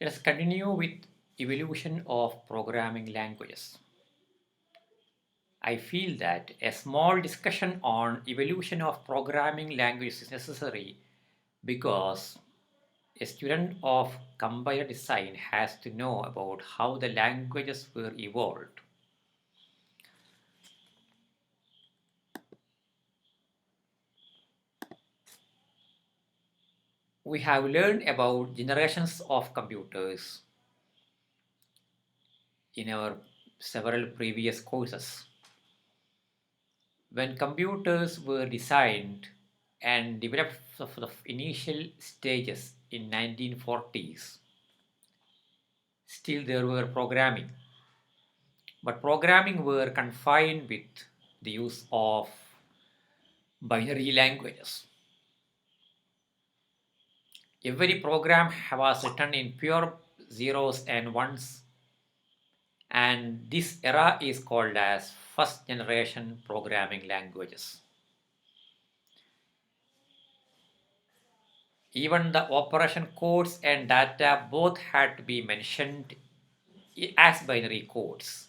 Let us continue with evolution of programming languages. I feel that a small discussion on evolution of programming languages is necessary because a student of compiler design has to know about how the languages were evolved. We have learned about generations of computers in our several previous courses. When computers were designed and developed for the initial stages in 1940s, still there were programming, but programming were confined with the use of binary languages. Every program was written in pure zeros and ones, and this era is called as first generation programming languages. Even the operation codes and data both had to be mentioned as binary codes.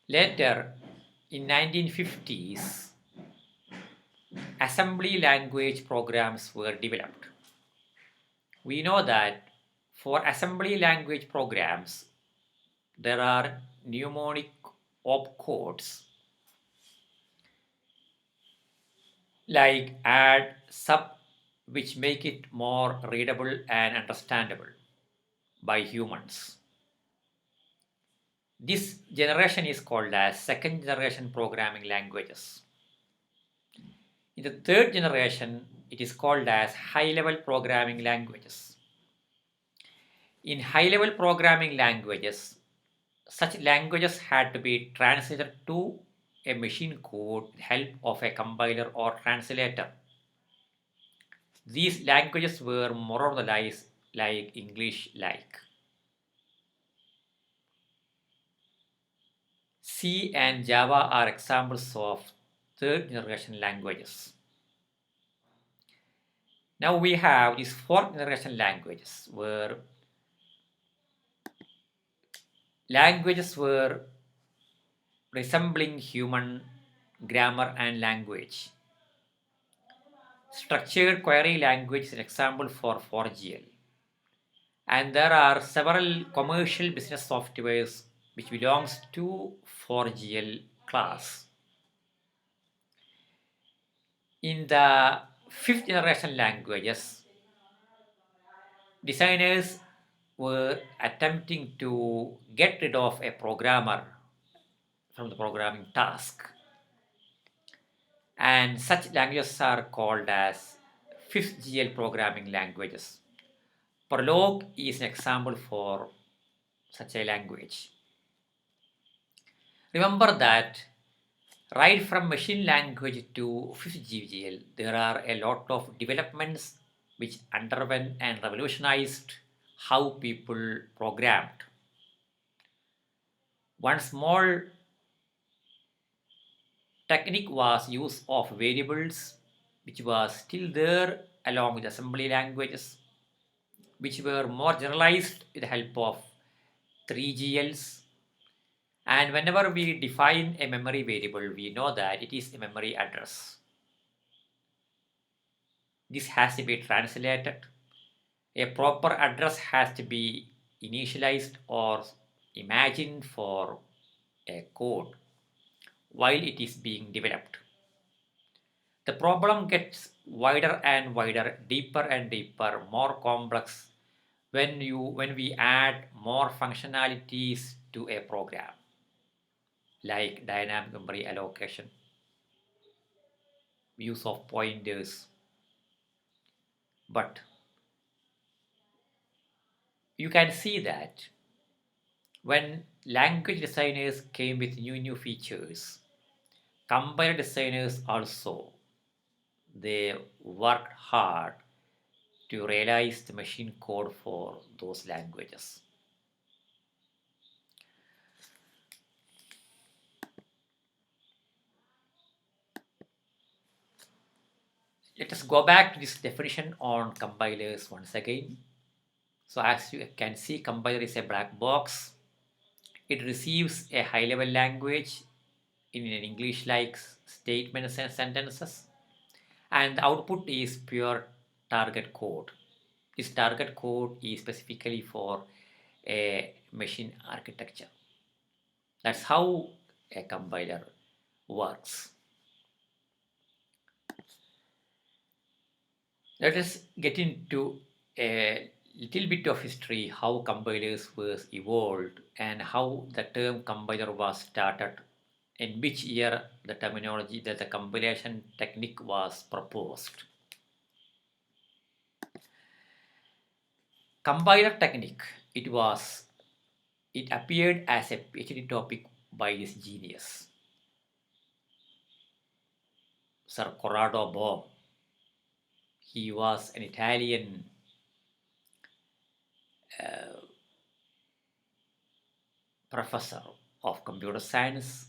Later, in 1950s, assembly language programs were developed. We know that for assembly language programs, there are mnemonic opcodes like add, sub, which make it more readable and understandable by humans. This generation is called as second generation programming languages. In the third generation, it is called as high level programming languages. In high level programming languages, such languages had to be translated to a machine code with help of a compiler or translator. These languages were more or less like English like. C and Java are examples of third generation languages. Now we have these fourth generation languages where languages were resembling human grammar and language. Structured query language is an example for 4GL. And there are several commercial business softwares which belongs to 4GL class. In the fifth generation languages, designers were attempting to get rid of a programmer from the programming task. And such languages are called as 5th GL programming languages. Prolog is an example for such a language. Remember that right from machine language to 5th GL, there are a lot of developments which underwent and revolutionized how people programmed. One small technique was use of variables, which was still there along with assembly languages, which were more generalized with the help of 3GLs. And whenever we define a memory variable, we know that it is a memory address. This has to be translated. A proper address has to be initialized or imagined for a code while it is being developed. The problem gets wider and wider, deeper and deeper, more complex when we add more functionalities to a program like dynamic memory allocation, use of pointers. But you can see that when language designers came with new features, compiler designers also they worked hard to realize the machine code for those languages. Let us go back to this definition on compilers once again. So as you can see, compiler is a black box. It receives a high level language in an English like statements and sentences, and the output is pure target code. This target code is specifically for a machine architecture. That's how a compiler works. Let us get into a little bit of history how compilers was evolved and how the term compiler was started, in which year the terminology that the compilation technique was proposed. Compiler technique, it appeared as a PhD topic by this genius, Sir Corrado Bohm. He was an Italian uh, professor of computer science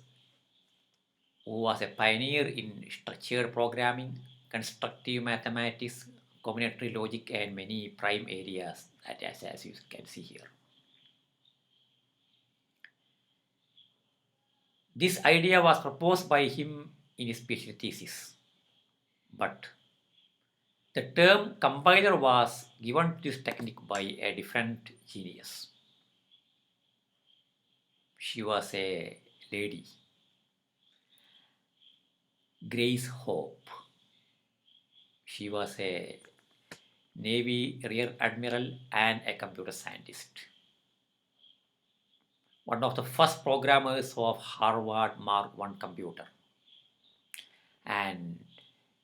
who was a pioneer in structured programming, constructive mathematics, combinatory logic, and many prime areas, as you can see here. This idea was proposed by him in his PhD thesis, but the term compiler was given to this technique by a different genius. She was a lady, Grace Hope. She was a Navy Rear Admiral and a computer scientist. One of the first programmers of Harvard Mark I computer. And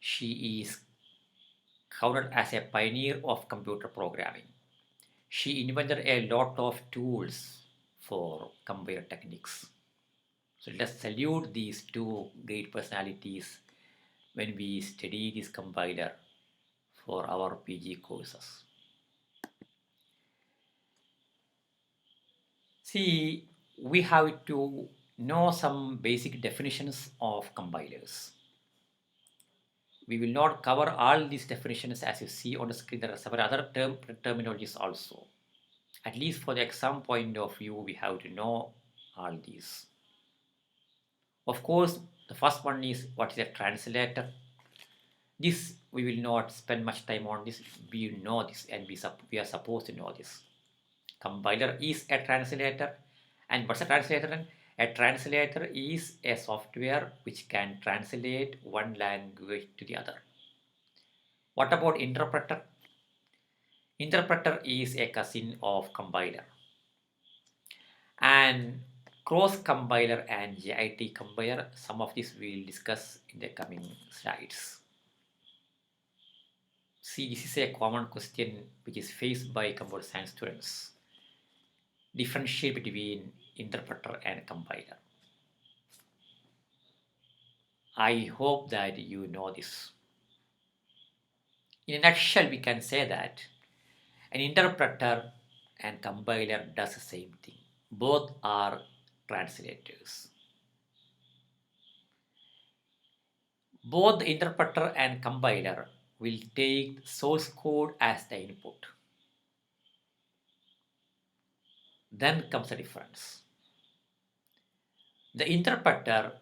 she is counted as a pioneer of computer programming. She invented a lot of tools for compiler techniques. So let's salute these two great personalities when we study this compiler for our PG courses. See, we have to know some basic definitions of compilers. We will not cover all these definitions as you see on the screen. There are several other terminologies also. At least for the exam point of view, we have to know all these. Of course, the first one is what is a translator. This we will not spend much time on this. We know this and we are supposed to know this. Compiler is a translator. And what's a translator? A translator is a software which can translate one language to the other. What about interpreter? Interpreter is a cousin of compiler. And cross compiler and JIT compiler, some of this we will discuss in the coming slides. See, this is a common question which is faced by computer science students. Differentiate between interpreter and compiler. I hope that you know this. In a nutshell, we can say that an interpreter and compiler does the same thing. Both are translators. Both the interpreter and compiler will take source code as the input. Then comes the difference. The interpreter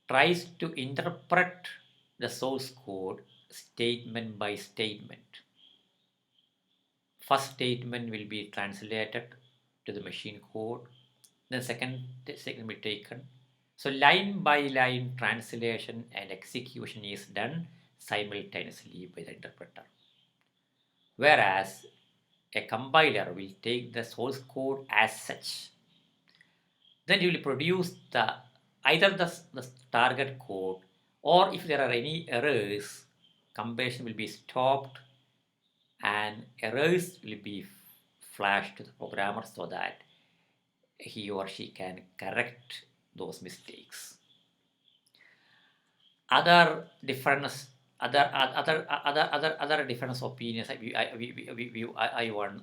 tries to interpret the source code statement by statement. First statement will be translated to the machine code. The second will be taken. So line by line translation and execution is done simultaneously by the interpreter. Whereas a compiler will take the source code as such. Then you will produce either the target code, or if there are any errors, compilation will be stopped and errors will be flashed to the programmer so that he or she can correct those mistakes. Other difference, other difference opinions. I want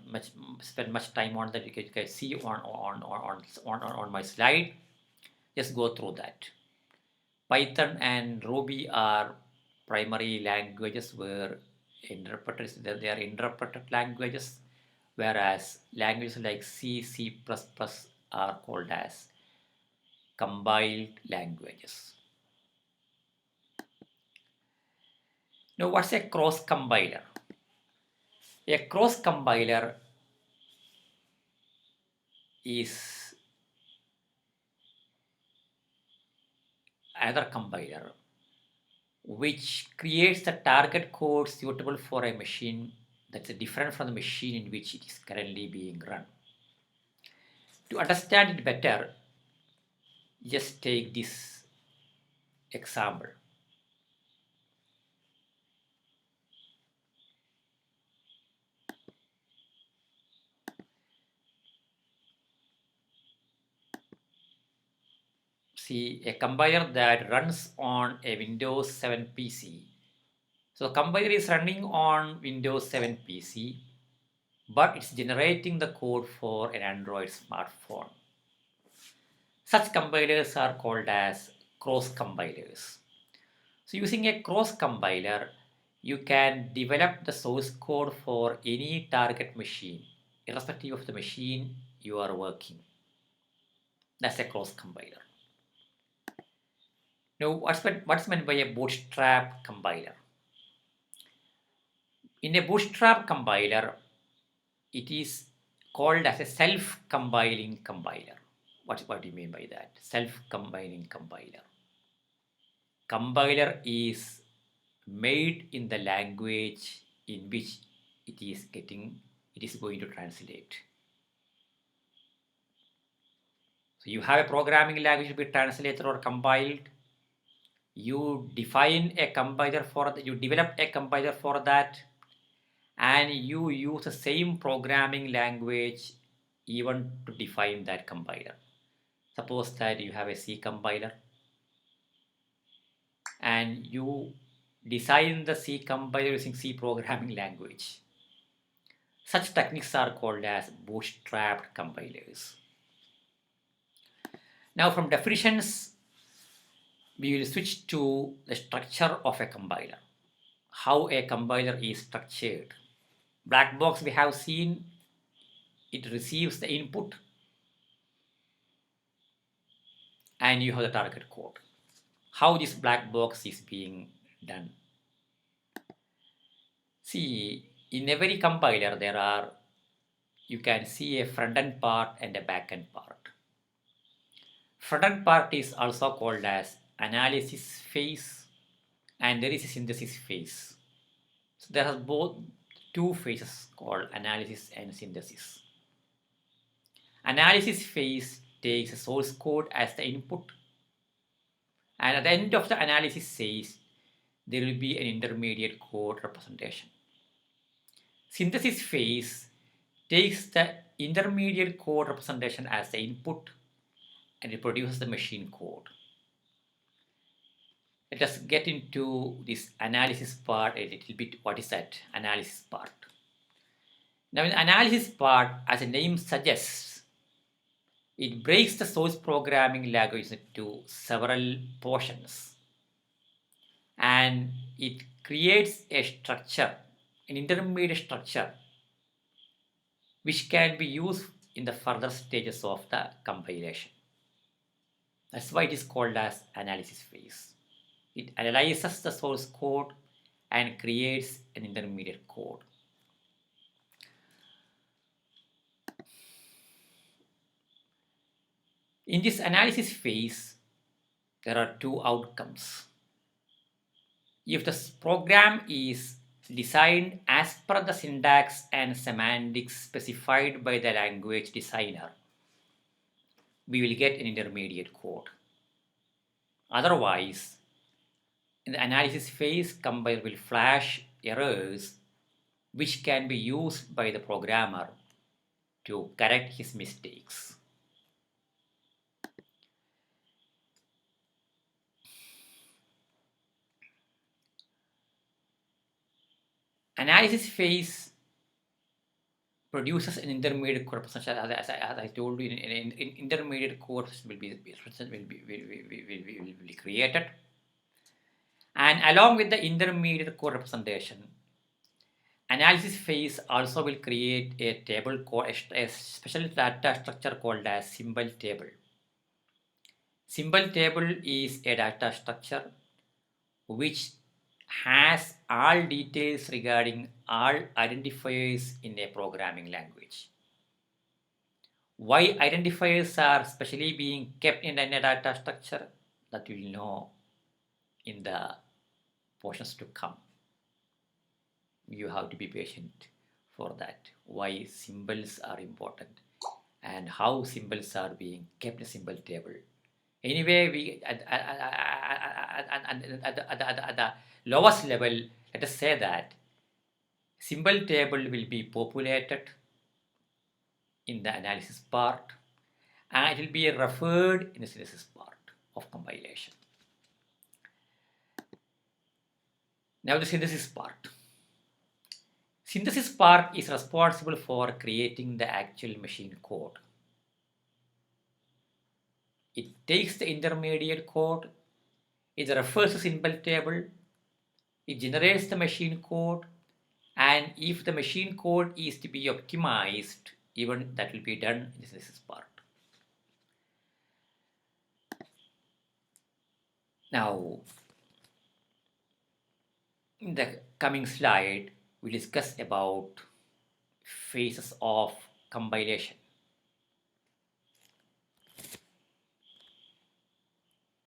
spend much time on that. You can see on my slide. Just go through that. Python and Ruby are primary languages where interpreters they are interpreted languages, whereas languages like C, C++ are called as compiled languages. Now, what's a cross compiler? A cross compiler is another compiler which creates the target code suitable for a machine that's different from the machine in which it is currently being run. To understand it better, just take this example. See, a compiler that runs on a Windows 7 PC. So the compiler is running on Windows 7 PC, but it's generating the code for an Android smartphone. Such compilers are called as cross compilers. So using a cross compiler, you can develop the source code for any target machine, irrespective of the machine you are working. That's a cross compiler. Now, what's meant by a bootstrap compiler? In a bootstrap compiler, it is called as a self-compiling compiler. What do you mean by that? Self-compiling compiler. Compiler is made in the language in which it is going to translate. So you have a programming language to be translated or compiled. You define a compiler for that, you develop a compiler for that, and you use the same programming language even to define that compiler. Suppose that you have a C compiler and you design the C compiler using C programming language. Such techniques are called as bootstrapped compilers. Now, from definitions, we will switch to the structure of a compiler. How a compiler is structured. Black box we have seen, it receives the input and you have the target code. How this black box is being done. See, in every compiler you can see a front end part and a back end part. Front end part is also called as analysis phase and there is a synthesis phase. So there are both two phases called analysis and synthesis. Analysis phase takes a source code as the input and at the end of the analysis phase there will be an intermediate code representation. Synthesis phase takes the intermediate code representation as the input and it produces the machine code. Let us get into this analysis part a little bit. What is that analysis part? Now in the analysis part, as the name suggests, it breaks the source programming language into several portions and it creates a structure, an intermediate structure which can be used in the further stages of the compilation. That's why it is called as analysis phase. It analyzes the source code and creates an intermediate code. In this analysis phase, there are two outcomes. If the program is designed as per the syntax and semantics specified by the language designer, we will get an intermediate code. Otherwise, in the analysis phase, compiler will flash errors which can be used by the programmer to correct his mistakes. Analysis phase produces an intermediate code representation. As I told you, in intermediate code will be created, and along with the intermediate code representation, Analysis phase also will create a table called a special data structure called as symbol table. Symbol table is a data structure which has all details regarding all identifiers in a programming language. Why identifiers are specially being kept in a data structure, that you will know in the portions to come. You have to be patient for that. Why symbols are important and how symbols are being kept in symbol table. Anyway, we at the lowest level, let us say that symbol table will be populated in the analysis part and it will be referred in the synthesis part of compilation. Now the synthesis part. Synthesis part is responsible for creating the actual machine code. It takes the intermediate code, it refers to symbol table, it generates the machine code, and if the machine code is to be optimized, even that will be done in the synthesis part. Now, in the coming slide, we discuss about phases of compilation.